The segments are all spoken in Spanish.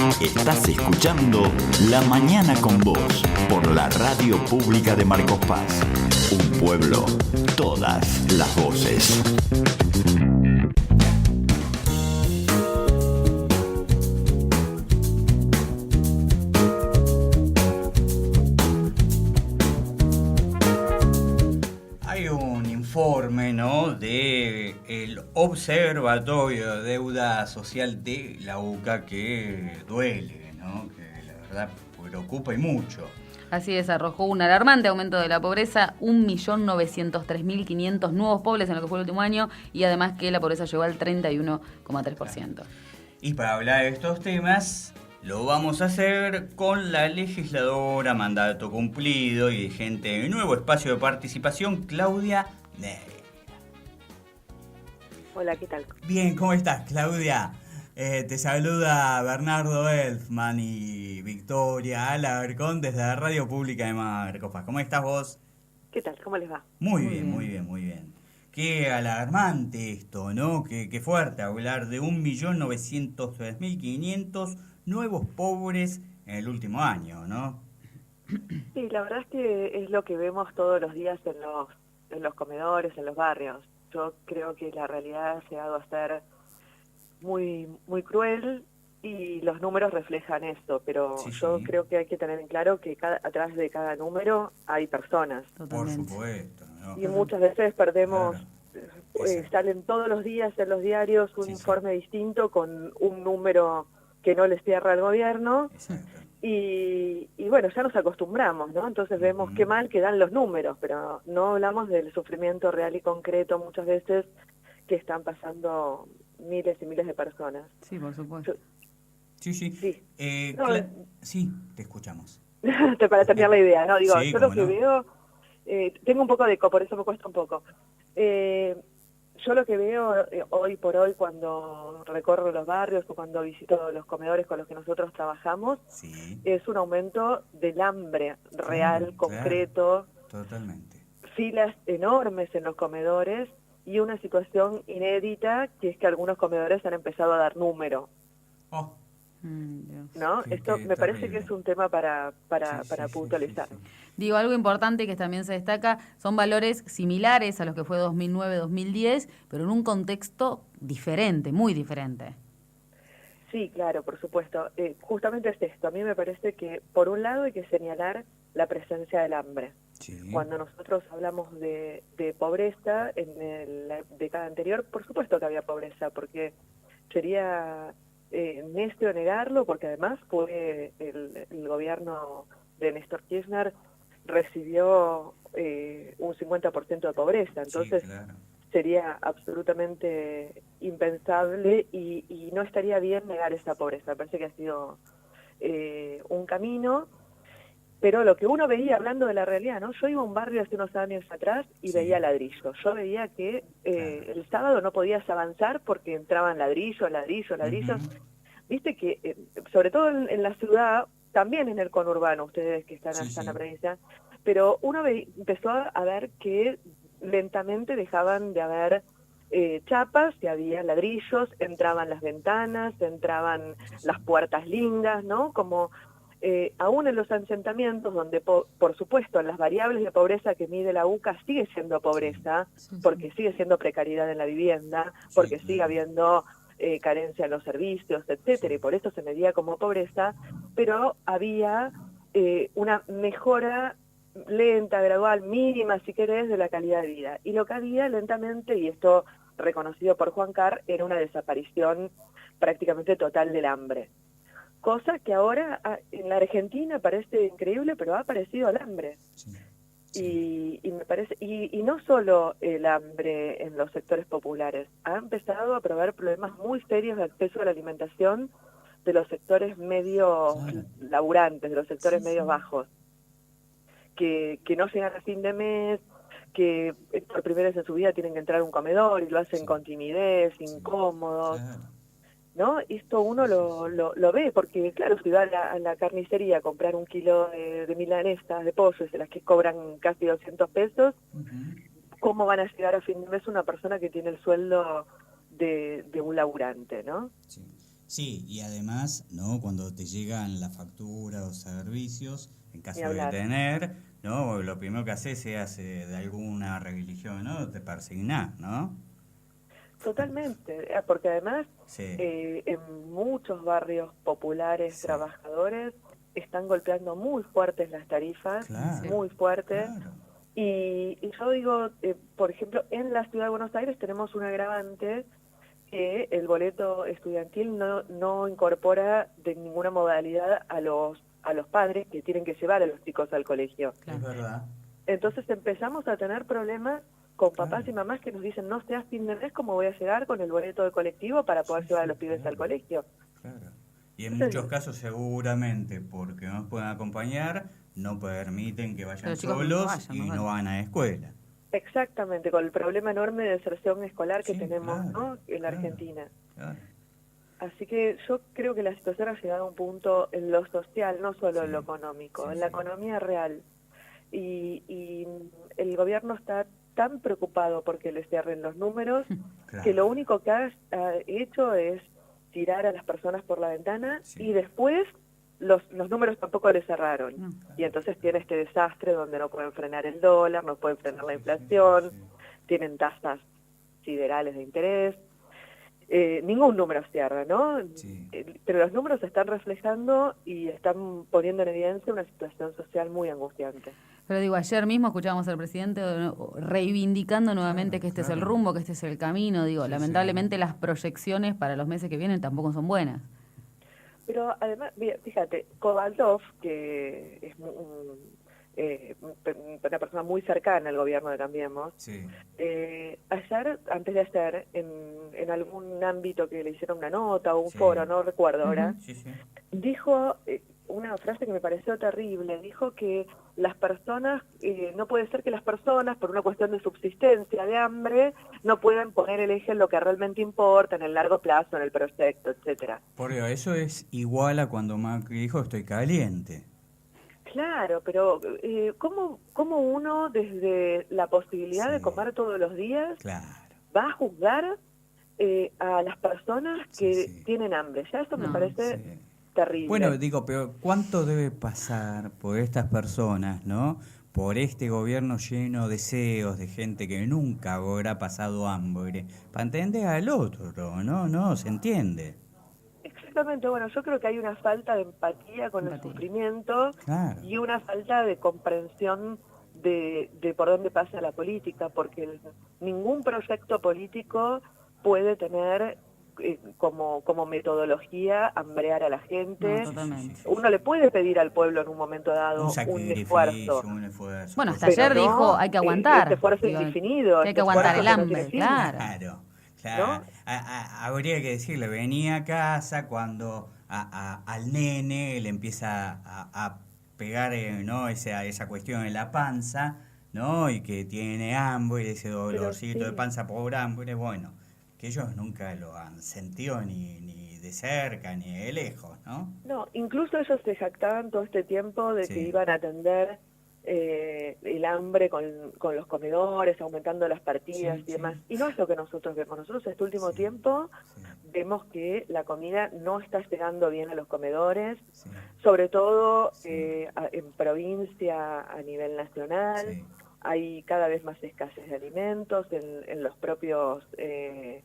Estás escuchando La Mañana con Vos por la Radio Pública de Marcos Paz. Un pueblo, todas las voces. Hay un informe, ¿no?, de el Observatorio de Deuda Social de la UCA que duele, ¿no?, que la verdad preocupa y mucho. Así es, arrojó un alarmante aumento de la pobreza, 1.903.500 nuevos pobres en lo que fue el último año, y además que la pobreza llegó al 31,3%. Y para hablar de estos temas, lo vamos a hacer con la legisladora mandato cumplido y gente de Nuevo Espacio de Participación, Claudia Neira. Hola, ¿qué tal? Bien, ¿cómo estás, Claudia? Te saluda Bernardo Elfman y Victoria Alarcón desde la Radio Pública de Marcos Paz. ¿Cómo estás vos? ¿Qué tal? ¿Cómo les va? Muy bien. Qué alarmante esto, ¿no? Qué fuerte hablar de 1.903.500 nuevos pobres en el último año, ¿no? Sí, la verdad es que es lo que vemos todos los días en los comedores, en los barrios. Yo creo que la realidad ha llegado a ser muy, muy cruel y los números reflejan esto, pero Sí. creo que hay que tener en claro que atrás de cada número hay personas. Totalmente. Por supuesto, ¿no? Y muchas veces perdemos, Claro. salen todos los días en los diarios un informe distinto con un número que no les cierra el gobierno. Exacto. Y bueno, ya nos acostumbramos, ¿no? Entonces vemos qué mal que dan los números, pero no hablamos del sufrimiento real y concreto muchas veces que están pasando miles y miles de personas. Sí, por supuesto. Sí. Sí. Sí, te escuchamos. Para terminar la idea, ¿no? Digo, Sí, yo lo cómo que no. veo, tengo un poco de eco, por eso me cuesta un poco. Yo lo que veo hoy por hoy cuando recorro los barrios o cuando visito los comedores con los que nosotros trabajamos, Sí. es un aumento del hambre real, Claro, concreto, totalmente. filas enormes en los comedores y una situación inédita que es que algunos comedores han empezado a dar número, Oh, Dios. ¿no? Esto me parece terrible. que es un tema para Sí. puntualizar. Digo, algo importante que también se destaca, son valores similares a los que fue 2009-2010, pero en un contexto diferente, muy diferente. Sí, claro, por supuesto. Justamente es esto. A mí me parece que, por un lado, hay que señalar la presencia del hambre. Sí. Cuando nosotros hablamos de pobreza, en la década anterior, por supuesto que había pobreza, porque sería necio negarlo, porque además fue el gobierno de Néstor Kirchner recibió un 50% de pobreza. Entonces, Sí, claro. sería absolutamente impensable y no estaría bien negar esa pobreza. Me parece que ha sido un camino, pero lo que uno veía, hablando de la realidad, ¿no? Yo iba a un barrio hace unos años atrás y Sí. veía ladrillos. Yo veía que Claro. el sábado no podías avanzar porque entraban ladrillos. Ujú. Viste que, sobre todo en la ciudad, también en el conurbano, ustedes que están Sí, allá en la sí. provincia, pero uno empezó a ver que lentamente dejaban de haber chapas, que había ladrillos, entraban las ventanas, entraban las puertas lindas, ¿no? Como aún en los asentamientos, donde por supuesto las variables de pobreza que mide la UCA sigue siendo pobreza, porque sigue siendo precariedad en la vivienda, porque sigue claro. habiendo carencia en los servicios, etcétera, y por eso se medía como pobreza, pero había una mejora lenta, gradual, mínima, si querés, de la calidad de vida. Y lo que había lentamente, y esto reconocido por Juan Carr, era una desaparición prácticamente total del hambre. Cosa que ahora en la Argentina parece increíble, pero ha aparecido el hambre. Sí. Y me parece, y no solo el hambre en los sectores populares, ha empezado a provocar problemas muy serios de acceso a la alimentación de los sectores medios laburantes, de los sectores medios bajos, que no llegan a fin de mes, que por primera vez en su vida tienen que entrar a un comedor y lo hacen con timidez, incómodos. Claro. ¿No? Esto uno lo ve, porque claro, si va a la carnicería a comprar un kilo de milanesas de pollo, de las que cobran casi 200 pesos, ¿cómo van a llegar a fin de mes una persona que tiene el sueldo de un laburante, ¿no? Sí, y además, ¿no? Cuando te llegan las facturas o servicios, en caso Ni de hablar. tener, ¿no? Lo primero que haces se hace de alguna religión, ¿no? Te persignás, ¿no? Totalmente, porque además Sí, en muchos barrios populares sí, trabajadores están golpeando muy fuertes las tarifas, claro, muy fuertes. claro. Y yo digo, por ejemplo, en la ciudad de Buenos Aires tenemos un agravante que el boleto estudiantil no incorpora de ninguna modalidad a los padres que tienen que llevar a los chicos al colegio. Es verdad, Entonces empezamos a tener problemas con papás claro, y mamás que nos dicen, no seas fin de mes, ¿cómo voy a llegar con el boleto de colectivo para poder sí, llevar a sí, los pibes al claro, colegio? claro. Y en muchos Entonces, casos seguramente porque no nos pueden acompañar, no permiten que Que vayan los chicos no solos vayan, más y no vale. van a la escuela. exactamente, con el problema enorme de deserción escolar que Sí, tenemos, claro, ¿no? En la claro, Argentina. claro. Así que yo creo que la situación ha llegado a un punto en lo social, no solo en lo Sí, económico, sí, en la sí, economía real. Y el gobierno está tan preocupado porque le cierren los números que lo claro, único que ha hecho es tirar a las personas por la ventana sí, y después los números tampoco le cerraron. No. Y claro, entonces claro. tiene este desastre donde no pueden frenar el dólar, no pueden frenar la Sí, sí, sí, inflación, sí. tienen tasas siderales de interés. Ningún número cierra, ¿no? Sí, Pero los números están reflejando y están poniendo en evidencia una situación social muy angustiante. Pero digo, ayer mismo escuchábamos al presidente reivindicando nuevamente claro, que este es el claro. rumbo, que este es el camino. Digo, Sí, sí. lamentablemente las proyecciones para los meses que vienen tampoco son buenas. Pero además, mira, fíjate, Kovaldov, que es una persona muy cercana al gobierno de Cambiemos, Sí, ayer, antes de ayer, en algún ámbito que le hicieron una nota o un sí, foro, no recuerdo ahora, Ujú. sí, sí. dijo una frase que me pareció terrible, dijo que las personas, no puede ser que las personas, por una cuestión de subsistencia, de hambre, no puedan poner el eje en lo que realmente importa, en el largo plazo, en el proyecto, etcétera. Por Dios, eso es igual a cuando Macri dijo estoy caliente. Claro, pero ¿cómo uno desde la posibilidad de Sí, comer todos los días claro. va a juzgar a las personas Sí, que sí, tienen hambre? Ya eso me No. parece sí. Bueno, terrible. digo, pero ¿cuánto debe pasar por estas personas, ¿no? Por este gobierno lleno de deseos, de gente que nunca habrá pasado hambre, para entender al otro, ¿no? No, se entiende. Exactamente, bueno, yo creo que hay una falta de empatía con el Empatía. sufrimiento Claro, y una falta de comprensión de por dónde pasa la política, porque ningún proyecto político puede tener como metodología hambrear a la No, gente. sí, sí, sí, totalmente. sí, Uno sí. le puede pedir al pueblo en un momento Un dado un esfuerzo, sacrificio, un esfuerzo, Bueno, por hasta pero ayer supuesto. dijo no hay que este aguantar. esfuerzo Digo, indefinido, que hay que este aguantar esfuerzo el que no tiene hambre, fin, claro. Claro, claro. ¿no? Habría que decirle, venía a casa cuando al nene le empieza a pegar, ¿no? Esa cuestión en la panza, ¿no? Y que tiene hambre, ese Pero dolorcito de sí. panza por hambre, bueno, que ellos nunca lo han sentido ni de cerca ni de lejos, ¿no? No, incluso ellos se jactaban todo este tiempo de que Sí, iban a atender el hambre con los comedores, aumentando las partidas sí, y sí, demás. Y no es lo que nosotros vemos. Nosotros este último sí, tiempo sí, vemos que la comida no está llegando bien a los comedores, sí, sobre todo sí, en provincia a nivel nacional. sí. Hay cada vez más escasez de alimentos en los propios... en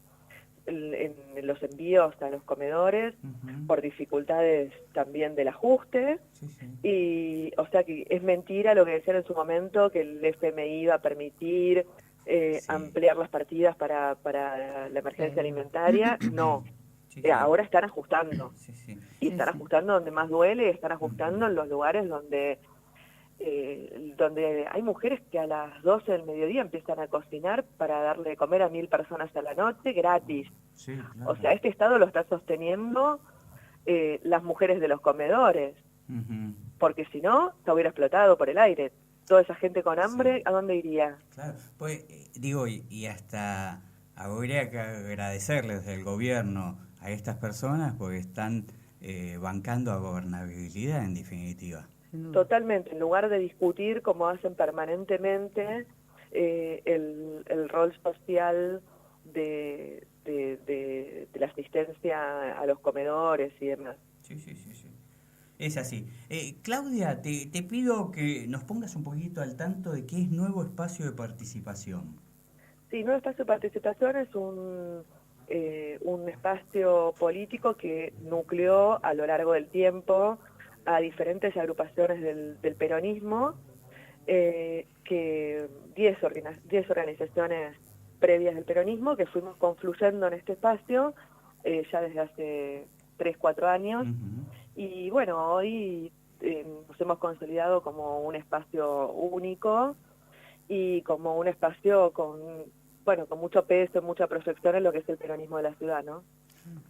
los envíos a los comedores Ujú. por dificultades también del ajuste Sí, sí. y o sea que es mentira lo que decían en su momento que el FMI iba a permitir Sí. ampliar las partidas para la emergencia Sí, alimentaria. No, Sí, sí. ahora están ajustando Sí, sí. y sí, están sí. ajustando donde más duele, están ajustando Ujú. en los lugares donde hay mujeres que a las 12 del mediodía empiezan a cocinar para darle de comer a 1000 personas a la noche gratis. Sí, O claro. sea, este Estado lo está sosteniendo las mujeres de los comedores, Ujú. porque si no, se hubiera explotado por el aire. Toda esa gente con hambre, Sí, ¿a dónde iría? claro. Pues, digo, y hasta habría que agradecerles del gobierno a estas personas porque están bancando a gobernabilidad, en definitiva. Sin duda. Totalmente, en lugar de discutir como hacen permanentemente el rol social de la asistencia a los comedores y demás. Sí. Es así. Claudia, te pido que nos pongas un poquito al tanto de qué es Nuevo Espacio de Participación. Sí, Nuevo Espacio de Participación es un espacio político que nucleó a lo largo del tiempo a diferentes agrupaciones del peronismo, que 10 organizaciones previas del peronismo que fuimos confluyendo en este espacio ya desde hace 3-4 años. Uh-huh. Y bueno, hoy nos hemos consolidado como un espacio único y como un espacio con mucho peso, mucha proyección en lo que es el peronismo de la ciudad, ¿no?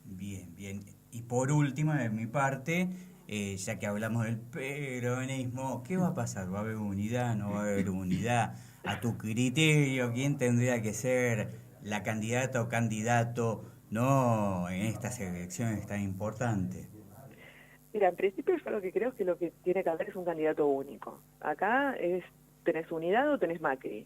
Bien. Y por último, de mi parte, ya que hablamos del peronismo, ¿qué va a pasar? ¿Va a haber unidad? ¿No va a haber unidad? A tu criterio, ¿quién tendría que ser la candidata o candidato, no, en estas elecciones tan importantes? Mira, en principio yo lo que creo es que lo que tiene que haber es un candidato único. Acá tenés unidad o tenés Macri.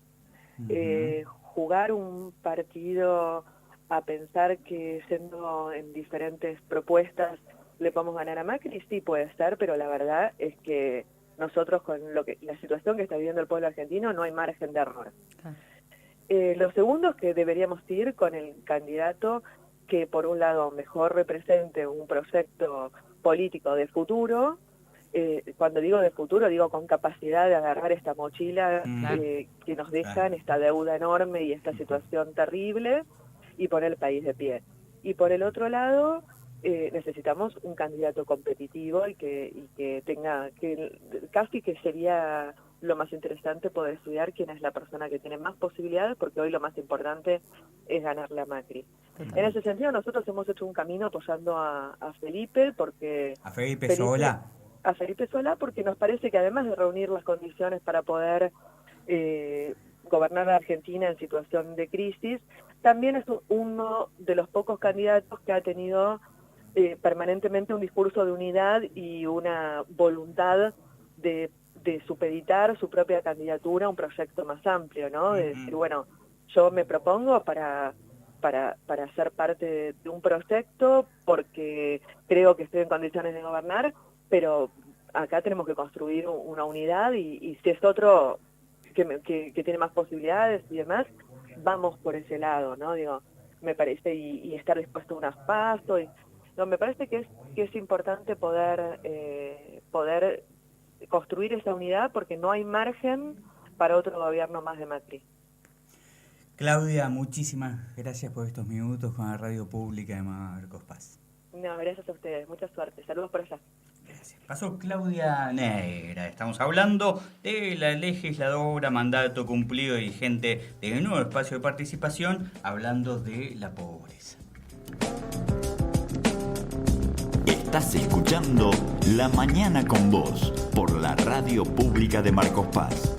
Uh-huh. Jugar un partido a pensar que siendo en diferentes propuestas le podemos ganar a Macri, sí puede ser, pero la verdad es que nosotros con la situación que está viviendo el pueblo argentino no hay margen de error. Lo segundo es que deberíamos ir con el candidato que por un lado mejor represente un proyecto político de futuro. Cuando digo de futuro, digo con capacidad de agarrar esta mochila que nos dejan, esta deuda enorme y esta situación terrible, y poner el país de pie. Y por el otro lado, necesitamos un candidato competitivo y que tenga, casi que sería lo más interesante poder estudiar quién es la persona que tiene más posibilidades, porque hoy lo más importante es ganarle a Macri. En ese sentido, nosotros hemos hecho un camino apoyando a Felipe, porque... ¿A Felipe Solá? A Felipe Solá, porque nos parece que además de reunir las condiciones para poder gobernar a Argentina en situación de crisis, también es uno de los pocos candidatos que ha tenido permanentemente un discurso de unidad y una voluntad de supeditar su propia candidatura a un proyecto más amplio, ¿no? De decir, bueno, yo me propongo para ser parte de un proyecto porque creo que estoy en condiciones de gobernar, pero acá tenemos que construir una unidad y si es otro que tiene más posibilidades y demás, vamos por ese lado, ¿no? Digo, me parece, y estar dispuesto a unas pasos. Me parece que es importante poder construir esa unidad porque no hay margen para otro gobierno más de Macri. Claudia, muchísimas gracias por estos minutos con la Radio Pública de Marcos Paz. No, gracias a ustedes, mucha suerte. Saludos por allá. Gracias. Pasó Claudia Negra. Estamos hablando de la legisladora, mandato cumplido y gente del Nuevo Espacio de Participación, hablando de la pobreza. Estás escuchando La Mañana con Vos por la Radio Pública de Marcos Paz.